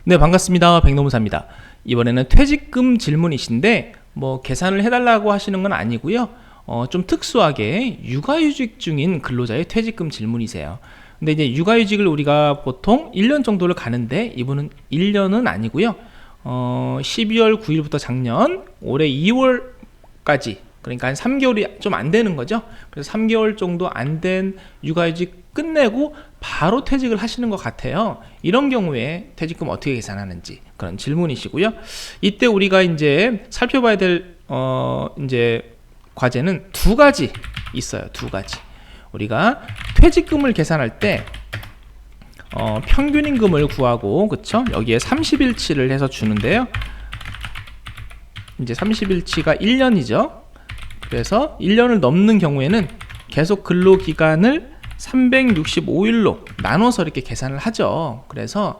네, 반갑습니다. 백노무사입니다. 이번에는 퇴직금 질문이신데 뭐 계산을 해달라고 하시는 건 아니고요. 좀 특수하게 육아휴직 중인 근로자의 퇴직금 질문이세요. 근데 이제 육아휴직을 우리가 보통 1년 정도를 가는데 이분은 1년은 아니고요. 12월 9일부터 작년 올해 2월까지, 그러니까 한 3개월이 좀 안 되는 거죠. 그래서 3개월 정도 안 된 육아휴직 끝내고 바로 퇴직을 하시는 것 같아요. 이런 경우에 퇴직금 어떻게 계산하는지 그런 질문이시고요. 이때 우리가 이제 살펴봐야 될 이제 과제는 두 가지 있어요. 두 가지. 우리가 퇴직금을 계산할 때 평균임금을 구하고, 그쵸? 여기에 30일치를 해서 주는데요. 이제 30일치가 1년이죠. 그래서 1년을 넘는 경우에는 계속 근로기간을 365일로 나눠서 이렇게 계산을 하죠. 그래서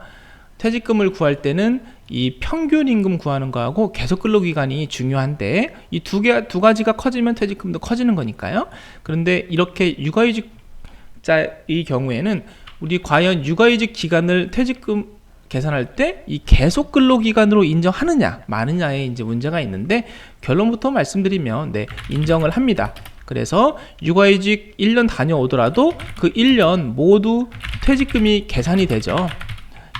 퇴직금을 구할 때는 이 평균임금 구하는 거하고 계속 근로기간이 중요한데, 이 두 가지가 커지면 퇴직금도 커지는 거니까요. 그런데 이렇게 육아휴직자의 경우에는 우리 과연 육아휴직 기간을 퇴직금 계산할 때 이 계속 근로기간으로 인정하느냐 마느냐에 이제 문제가 있는데, 결론부터 말씀드리면 네, 인정을 합니다. 그래서 육아휴직 1년 다녀오더라도 그 1년 모두 퇴직금이 계산이 되죠.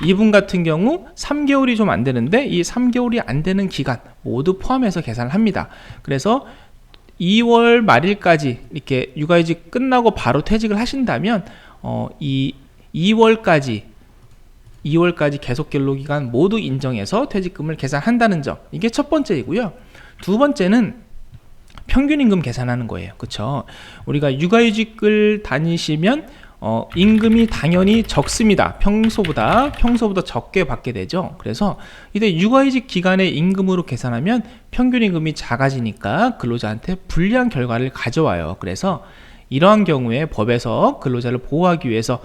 이분 같은 경우 3개월이 좀 안 되는데 이 3개월이 안 되는 기간 모두 포함해서 계산을 합니다. 그래서 2월 말일까지 이렇게 육아휴직 끝나고 바로 퇴직을 하신다면 이 2월까지 계속 근로기간 모두 인정해서 퇴직금을 계산한다는 점, 이게 첫 번째이고요. 두 번째는 평균임금 계산하는 거예요. 그쵸? 우리가 육아휴직을 다니시면 임금이 당연히 적습니다. 평소보다 적게 받게 되죠. 그래서 이때 육아휴직 기간의 임금으로 계산하면 평균임금이 작아지니까 근로자한테 불리한 결과를 가져와요. 그래서 이러한 경우에 법에서 근로자를 보호하기 위해서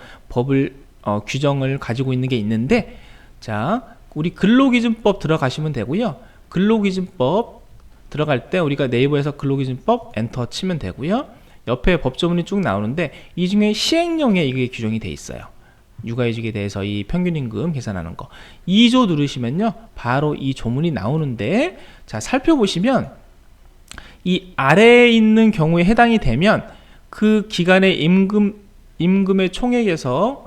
규정을 가지고 있는 게 있는데, 자, 우리 근로기준법 들어가시면 되고요. 근로기준법 들어갈 때 우리가 네이버에서 근로기준법 엔터 치면 되고요. 옆에 법조문이 쭉 나오는데 이 중에 시행령에 이게 규정이 돼 있어요. 육아휴직에 대해서 이 평균임금 계산하는 거 2조 누르시면요 바로 이 조문이 나오는데, 자, 살펴보시면 이 아래에 있는 경우에 해당이 되면 그 기간의 임금의 총액에서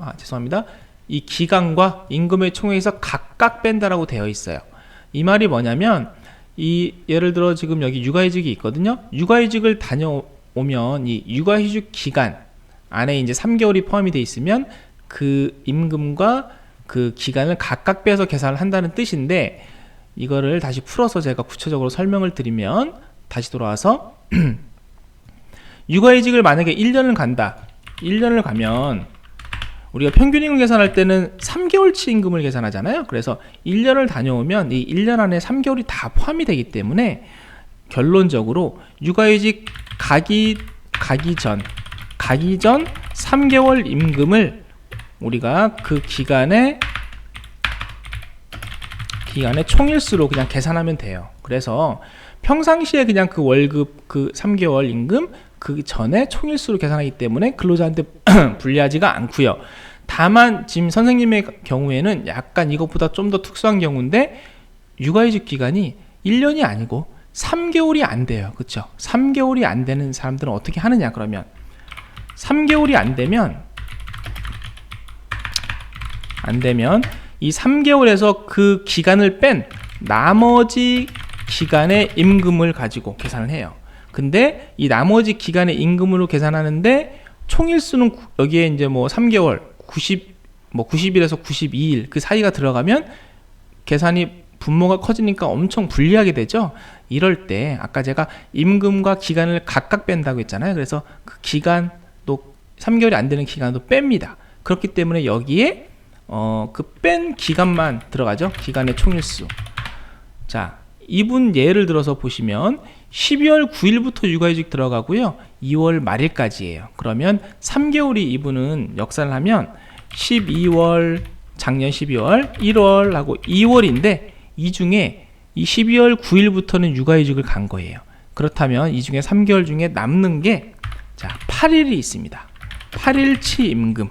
이 기간과 임금의 총액에서 각각 뺀다라고 되어 있어요. 이 말이 뭐냐면, 예를 들어 지금 여기 육아휴직이 있거든요. 육아휴직을 다녀오면 이 육아휴직 기간 안에 이제 3개월이 포함이 돼 있으면 그 임금과 그 기간을 각각 빼서 계산을 한다는 뜻인데, 이거를 다시 풀어서 제가 구체적으로 설명을 드리면, 다시 돌아와서 육아휴직을 만약에 1년을 가면 우리가 평균임금 계산할 때는 3개월치 임금을 계산하잖아요. 그래서 1년을 다녀오면 이 1년 안에 3개월이 다 포함이 되기 때문에 결론적으로 육아휴직 가기 전 3개월 임금을 우리가 그 기간의 총일수로 그냥 계산하면 돼요. 그래서 평상시에 그냥 그 월급 그 3개월 임금 그 전에 총일수로 계산하기 때문에 근로자한테 불리하지가 않고요. 다만 지금 선생님의 경우에는 약간 이것보다 좀 더 특수한 경우인데, 육아휴직 기간이 1년이 아니고 3개월이 안 돼요. 그렇죠? 3개월이 안 되는 사람들은 어떻게 하느냐, 그러면 3개월이 안 되면 이 3개월에서 그 기간을 뺀 나머지 기간의 임금을 가지고 계산을 해요. 근데 이 나머지 기간의 임금으로 계산하는데 총일수는 여기에 이제 뭐 3개월 90일에서 92일 그 사이가 들어가면 계산이 분모가 커지니까 엄청 불리하게 되죠. 이럴 때 아까 제가 임금과 기간을 각각 뺀다고 했잖아요. 그래서 그 기간, 또 3개월이 안 되는 기간도 뺍니다. 그렇기 때문에 여기에 그 뺀 기간만 들어가죠. 기간의 총일수. 자, 이분 예를 들어서 보시면 12월 9일부터 육아휴직 들어가고요. 2월 말일까지예요. 그러면 3개월이 이분은 역산을 하면 12월, 작년 12월, 1월 하고 2월인데, 이 중에 이 12월 9일부터는 육아휴직을 간 거예요. 그렇다면 이 중에 3개월 중에 남는 게 8일이 있습니다. 8일치 임금.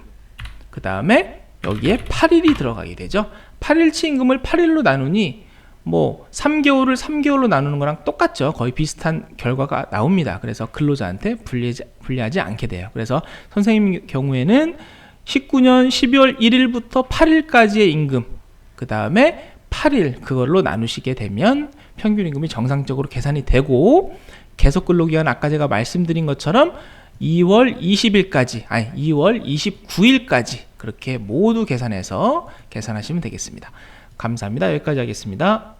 그 다음에 여기에 8일이 들어가게 되죠. 8일치 임금을 8일로 나누니 뭐 3개월을 3개월로 나누는 거랑 똑같죠. 거의 비슷한 결과가 나옵니다. 그래서 근로자한테 불리하지 않게 돼요. 그래서 선생님 경우에는 19년 12월 1일부터 8일까지의 임금, 그 다음에 8일 그걸로 나누시게 되면 평균 임금이 정상적으로 계산이 되고, 계속 근로기간 아까 제가 말씀드린 것처럼 2월 20일까지, 아니 2월 29일까지 그렇게 모두 계산해서 계산하시면 되겠습니다. 감사합니다. 여기까지 하겠습니다.